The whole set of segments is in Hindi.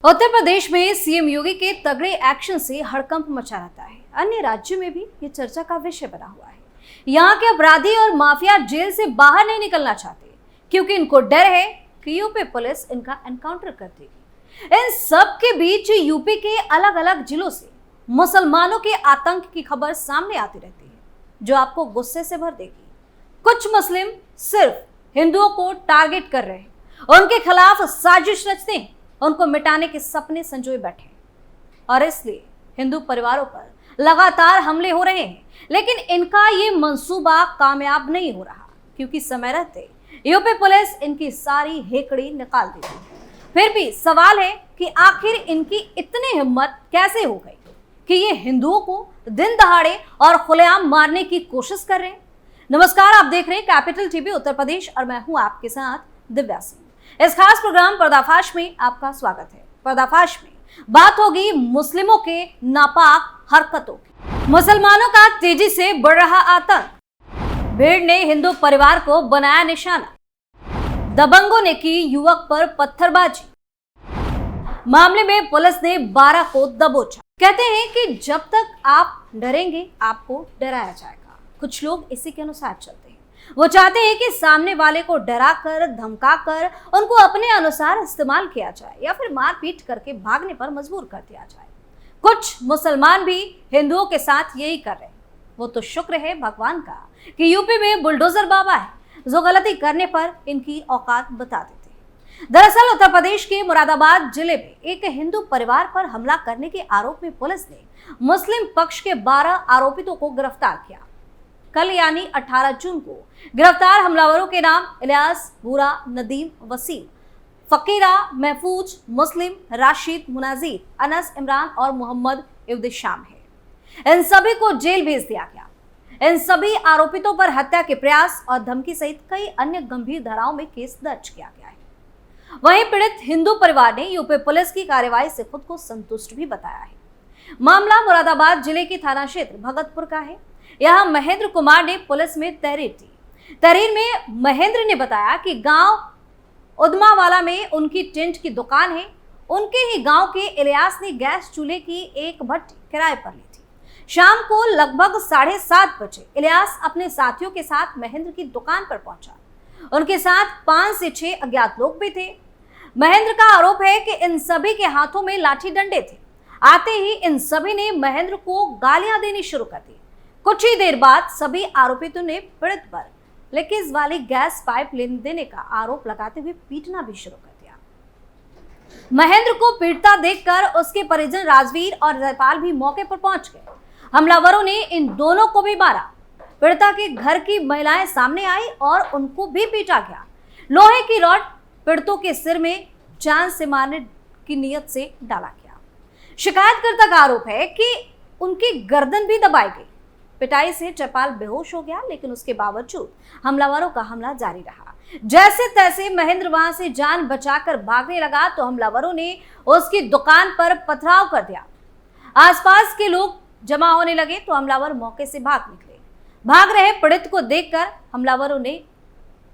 उत्तर प्रदेश में सीएम योगी के तगड़े एक्शन से हड़कंप मचा रहता है। अन्य राज्यों में भी ये चर्चा का विषय बना हुआ है। यहाँ के अपराधी और माफिया जेल से बाहर नहीं निकलना चाहते क्योंकि इनको डर है कि यूपी पुलिस इनका एनकाउंटर कर देगी। इन सब के बीच यूपी के अलग अलग जिलों से मुसलमानों के आतंक की खबर सामने आती रहती है, जो आपको गुस्से से भर देगी। कुछ मुस्लिम सिर्फ हिंदुओं को टारगेट कर रहे हैं, उनके खिलाफ साजिश रचते हैं, उनको मिटाने के सपने संजोए बैठे और इसलिए हिंदू परिवारों पर लगातार हमले हो रहे हैं। लेकिन इनका ये मंसूबा कामयाब नहीं हो रहा क्योंकि समय रहते यूपी पुलिस इनकी सारी हेकड़ी निकाल देती है। फिर भी सवाल है कि आखिर इनकी इतनी हिम्मत कैसे हो गई कि ये हिंदुओं को दिन दहाड़े और खुलेआम मारने की कोशिश कर रहे हैं। नमस्कार, आप देख रहे हैं कैपिटल टीवी उत्तर प्रदेश और मैं हूं आपके साथ दिव्या सिंह। इस खास प्रोग्राम पर्दाफाश में आपका स्वागत है। पर्दाफाश में बात होगी मुस्लिमों के नापाक हरकतों की। मुसलमानों का तेजी से बढ़ रहा आतंक, भीड़ ने हिंदू परिवार को बनाया निशाना, दबंगों ने की युवक पर पत्थरबाजी, मामले में पुलिस ने 12 को दबोचा। कहते हैं कि जब तक आप डरेंगे आपको डराया जाएगा। कुछ लोग इसी के अनुसार चलते हैं। वो चाहते हैं कि सामने वाले को डराकर धमकाकर उनको अपने अनुसार इस्तेमाल किया जाए या फिर मारपीट करके भागने पर मजबूर कर दिया जाए। कुछ मुसलमान भी हिंदुओं के साथ यही कर रहे हैं। वो तो शुक्र है भगवान का कि यूपी में बुलडोजर बाबा है जो गलती करने पर इनकी औकात बता देते हैं। दरअसल उत्तर प्रदेश के मुरादाबाद जिले में एक हिंदू परिवार पर हमला करने के आरोप में पुलिस ने मुस्लिम पक्ष के 12 आरोपितों को गिरफ्तार किया। कल यानी 18 जून को गिरफ्तार हमलावरों के नाम इलियास, भूरा, नदीम, वसीम, फकीरा, महफूज, मुस्लिम, राशिद, मुनाजीर, अनस, इमरान और मोहम्मद इब्दिशाम है। इन सभी को जेल भेज दिया गया। इन सभी आरोपितों पर हत्या के प्रयास और धमकी सहित कई अन्य गंभीर धाराओं में केस दर्ज किया गया है। वहीं पीड़ित हिंदू परिवार ने यूपी पुलिस की कार्रवाई से खुद को संतुष्ट भी बताया है। मामला मुरादाबाद जिले के थाना क्षेत्र भगतपुर का है। यहाँ महेंद्र कुमार ने पुलिस में तहरीर दी। तहरीर में महेंद्र ने बताया कि गांव उदमावाला में उनकी टेंट की दुकान है। उनके ही गांव के इलियास ने गैस चूल्हे की एक भट्टी किराए पर ली थी। शाम को लगभग 7:30 बजे इलियास अपने साथियों के साथ महेंद्र की दुकान पर पहुंचा। उनके साथ 5 से 6 अज्ञात लोग भी थे। महेंद्र का आरोप है कि इन सभी के हाथों में लाठी डंडे थे। आते ही इन सभी ने महेंद्र को गालियां देनी शुरू कर दी। कुछ ही देर बाद सभी आरोपितों ने पीड़ित पर लीकेज वाली गैस पाइप लेने देने का आरोप लगाते हुए पीटना भी शुरू कर दिया। महेंद्र को पीटता देखकर उसके परिजन राजवीर और जयपाल भी मौके पर पहुंच गए। हमलावरों ने इन दोनों को भी मारा। पीड़िता के घर की महिलाएं सामने आई और उनको भी पीटा गया। लोहे की रॉड पीड़ितों के सिर में जान से मारने की नीयत से डाला गया। शिकायतकर्ता का आरोप है कि उनकी गर्दन भी दबाई गई। पिटाई से जयपाल बेहोश हो गया, लेकिन उसके बावजूद हमलावरों का हमला जारी रहा। जैसे तैसे महेंद्र वहां से जान बचाकर भागने लगा तो हमलावरों ने उसकी दुकान पर पथराव कर दिया। आसपास के लोग जमा होने लगे तो हमलावर मौके से भाग निकले। भाग रहे पीड़ित को देखकर हमलावरों ने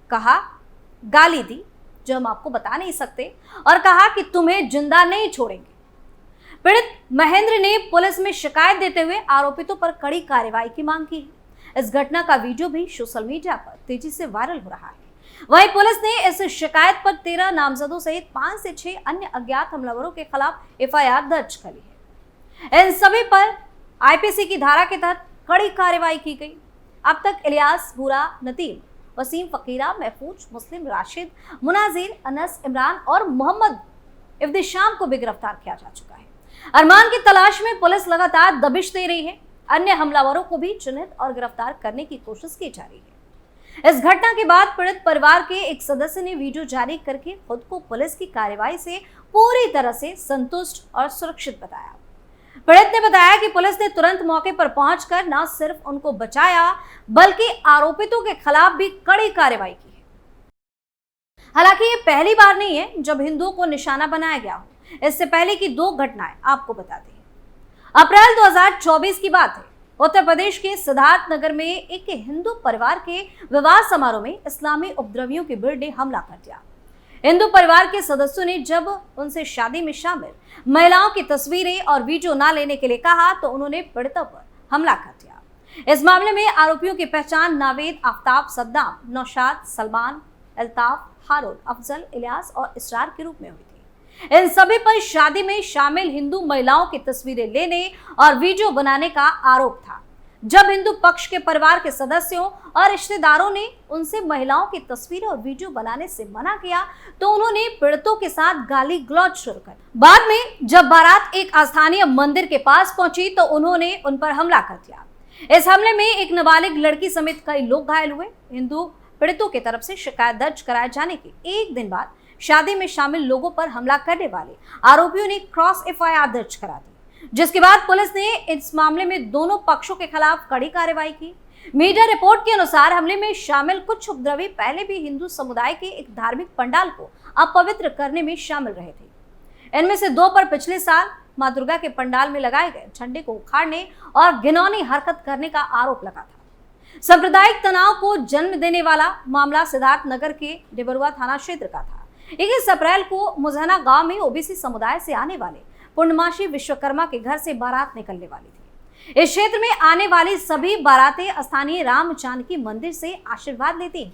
गाली दी, जो हम आपको बता नहीं सकते, और कहा कि तुम्हें जिंदा नहीं छोड़ेंगे। पीड़ित महेंद्र ने पुलिस में शिकायत देते हुए आरोपितों पर कड़ी कार्रवाई की मांग की है। इस घटना का वीडियो भी सोशल मीडिया पर तेजी से वायरल हो रहा है। वहीं पुलिस ने इस शिकायत पर 13 नामजदों सहित 5 से 6 अन्य अज्ञात हमलावरों के खिलाफ एफआईआर दर्ज कर ली है। इन सभी पर आईपीसी की धारा के तहत कड़ी कार्रवाई की गई। अब तक इलियास, भूरा, नदीम, वसीम, फकीरा, महफूज, मुस्लिम, राशिद, मुनाजीर, अनस, इमरान और मोहम्मद इब्दिशाम को भी गिरफ्तार किया जा चुका है। अरमान की तलाश में पुलिस लगातार दबिश दे रही है। अन्य हमलावरों को भी चिन्हित और गिरफ्तार करने की कोशिश की जा रही है। इस घटना के बाद पीड़ित परिवार के एक सदस्य ने वीडियो जारी करके खुद को पुलिस की कार्रवाई से पूरी तरह से संतुष्ट और सुरक्षित बताया। पीड़ित ने बताया कि पुलिस ने तुरंत मौके पर पहुंचकर न सिर्फ उनको बचाया बल्कि आरोपितों के खिलाफ भी कड़ी कार्रवाई की है। हालांकि ये पहली बार नहीं है जब हिंदुओं को निशाना बनाया गया हो। इससे पहले की 2 घटनाएं आपको बताते हैं। अप्रैल 2024 की बात है। उत्तर प्रदेश के सिद्धार्थ नगर में एक हिंदू परिवार के विवाह समारोह में इस्लामी उपद्रवियों की भीड़ ने हमला कर दिया। हिंदू परिवार के सदस्यों ने जब उनसे शादी में शामिल महिलाओं की तस्वीरें और वीडियो न लेने के लिए कहा तो उन्होंने पीड़ितों पर हमला कर दिया। इस मामले में आरोपियों की पहचान नावेद, आफ्ताब, सद्दाम, नौशाद, सलमान, अल्ताफ, हारून, अफजल, इलियास और इसरार के रूप में हुई थी। इन सभी पर शादी में शामिल हिंदू महिलाओं की तस्वीरें लेने और वीडियो बनाने का आरोप था। जब हिंदू पक्ष के परिवार के सदस्यों और रिश्तेदारों ने उनसे महिलाओं की तस्वीरें और वीडियो बनाने से मना किया तो उन्होंने पीड़ितों के साथ गाली गलौज शुरू कर दी। बाद में जब बारात एक स्थानीय मंदिर के पास पहुंची तो उन्होंने उन पर हमला कर दिया। इस हमले में एक नाबालिग लड़की समेत कई लोग घायल हुए। हिंदू पीड़ितों की तरफ से शिकायत दर्ज कराए जाने के एक दिन बाद शादी में शामिल लोगों पर हमला करने वाले आरोपियों ने क्रॉस FIR दर्ज करा दी, जिसके बाद पुलिस ने इस मामले में दोनों पक्षों के खिलाफ कड़ी कार्रवाई की। मीडिया रिपोर्ट के अनुसार हमले में शामिल कुछ उपद्रवी पहले भी हिंदू समुदाय के एक धार्मिक पंडाल को अपवित्र करने में शामिल रहे थे। इनमें से 2 पर पिछले साल मां दुर्गा के पंडाल में लगाए गए झंडे को उखाड़ने और घिनौनी हरकत करने का आरोप लगा था। सांप्रदायिक तनाव को जन्म देने वाला मामला सिद्धार्थ नगर के डिबरुआ थाना क्षेत्र का था। 21 अप्रैल को मुजहना गांव में OBC समुदाय से आने वाले पूर्णमासी विश्वकर्मा के घर से बारात निकलने वाली थी। इस क्षेत्र में आने वाली सभी बारातें स्थानीय राम जानकी मंदिर से आशीर्वाद लेती हैं।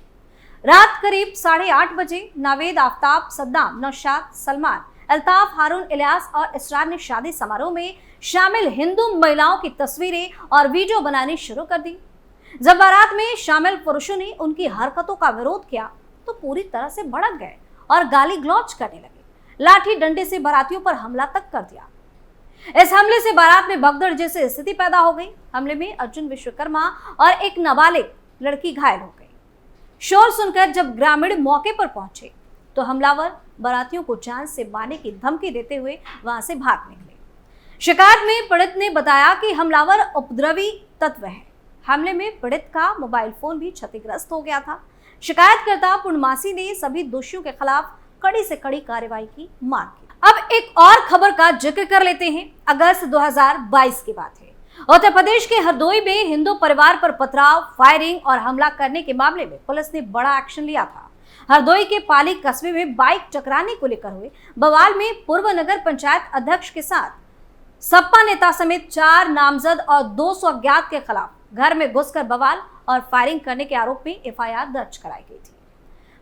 रात करीब 8:30 बजे नावेद, आफ्ताब, सद्दाम, नौशाद, सलमान, अल्ताफ, हारून, इलियास और इसरार ने शादी समारोह में शामिल हिंदू महिलाओं की तस्वीरें और वीडियो बनानी शुरू कर दी। जब बारात में शामिल पुरुषों ने उनकी हरकतों का विरोध किया तो पूरी तरह से भड़क गए और गाली गलौज करने लगे। लाठी डंडे से बारातियों पर हमला तक कर दिया। इस हमले से बारात में भगदड़ जैसी स्थिति पैदा हो गई। हमले में अर्जुन विश्वकर्मा और एक नाबालिग लड़की घायल हो गई। शोर सुनकर जब ग्रामीण मौके पर पहुंचे तो हमलावर बारातियों को जान से मारने की धमकी देते हुए वहां से भाग निकले। शिकायत में पीड़ित ने बताया कि हमलावर उपद्रवी तत्व है। हमले में पीड़ित का मोबाइल फोन भी क्षतिग्रस्त हो गया था। शिकायतकर्ता पूर्णमासी ने सभी दोषियों के खिलाफ कड़ी से कड़ी कार्रवाई की मांग की। अब एक और खबर का जिक्र कर लेते हैं। अगस्त 2022 की बात है। उत्तर प्रदेश के हरदोई में हिंदू परिवार पर पथराव, फायरिंग और हमला करने के मामले में पुलिस ने बड़ा एक्शन लिया था। हरदोई के पाली कस्बे में बाइक टकराने को लेकर हुए बवाल में पूर्व नगर पंचायत अध्यक्ष के साथ सपा नेता समेत 4 नामजद और 200 अज्ञात के खिलाफ घर में घुसकर बवाल और फायरिंग करने के आरोप में FIR दर्ज कराई गई थी।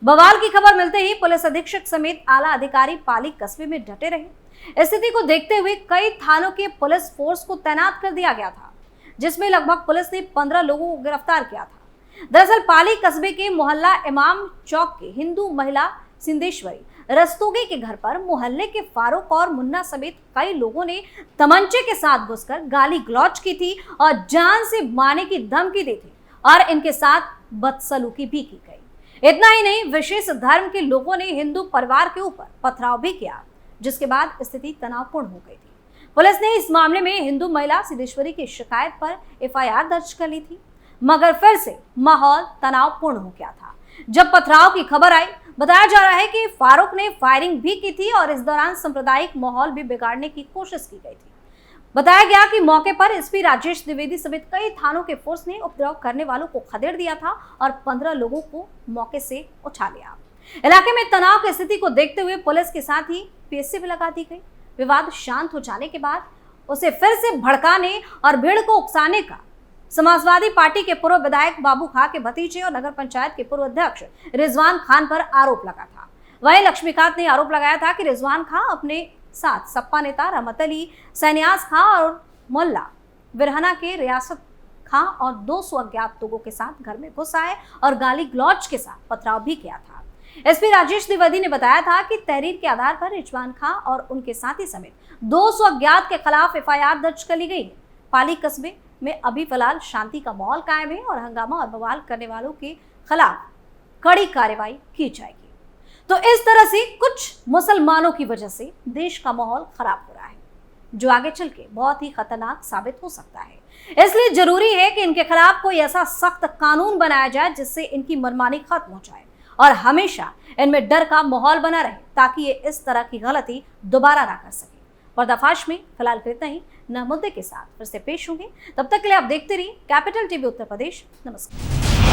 बवाल की खबर मिलते ही पुलिस अधीक्षक समेत आला अधिकारी पाली कस्बे में डटे रहे। स्थिति को देखते हुए कई थानों के पुलिस फोर्स को तैनात कर दिया गया था, जिसमें लगभग पुलिस ने 15 लोगों को गिरफ्तार किया था। दरअसल पाली कस्बे के मोहल्ला इमाम चौक के हिंदू महिला सिंधेश्वरी रस्तोगी के घर पर मोहल्ले के फारूक और मुन्ना समेत कई लोगों ने तमंचे के साथ घुसकर गाली गलौज की थी और जान से मारने की धमकी दी थी और इनके साथ बदसलूकी भी की गई। इतना ही नहीं, विशेष धर्म के लोगों ने हिंदू परिवार के ऊपर पथराव भी किया, जिसके बाद स्थिति तनावपूर्ण हो गई थी। पुलिस ने इस मामले में हिंदू महिला सिद्धेश्वरी की शिकायत पर FIR दर्ज कर ली थी, मगर फिर से माहौल तनावपूर्ण हो गया था। जब पथराव की खबर आई, बताया जा रहा है कि फारूक ने फायरिंग भी की थी और इस दौरान सांप्रदायिक माहौल भी बिगाड़ने की कोशिश की गई थी। बताया गया कि मौके पर SP राजेश द्विवेदी समेत कई थानों के फोर्स ने उपद्रव करने वालों को खदेड़ दिया था और 15 लोगों को मौके से उठा लिया। इलाके में तनाव की स्थिति को देखते हुए पुलिस के साथ ही PSC भी लगा दी गई। विवाद शांत हो जाने के बाद उसे फिर से भड़काने और भीड़ को उकसाने का समाजवादी पार्टी के पूर्व विधायक बाबू खां के भतीजे और नगर पंचायत के पूर्व अध्यक्ष रिजवान खान पर आरोप लगा था। वहीं लक्ष्मीकांत ने आरोप लगाया था कि रिजवान खां अपने साथ सपा नेता रहमत अली, सैनियाज खां और मोल्ला विरहना के रियासत खां और 200 अज्ञात लोगों के साथ घर में घुस आए और गाली गलौज के साथ पथराव भी किया था। SP राजेश द्विवेदी ने बताया था कि तहरीर के आधार पर रिजवान खां और उनके साथी समेत 200 अज्ञात के खिलाफ FIR दर्ज कर ली गई है। पाली कस्बे में अभी फिलहाल शांति का माहौल कायम है और हंगामा और बवाल करने वालों के खिलाफ कड़ी कार्रवाई की जाएगी। तो इस तरह से कुछ मुसलमानों की वजह से देश का माहौल खराब हो रहा है, जो आगे चल के बहुत ही खतरनाक साबित हो सकता है। इसलिए जरूरी है कि इनके खिलाफ कोई ऐसा सख्त कानून बनाया जाए जिससे इनकी मनमानी खत्म हो जाए और हमेशा इनमें डर का माहौल बना रहे, ताकि ये इस तरह की गलती दोबारा ना कर सके। पर्दाफाश में फिलहाल इतना ही। नए मुद्दे के साथ फिर से पेश होंगे, तब तक के लिए आप देखते रहिए कैपिटल TV उत्तर प्रदेश। नमस्कार।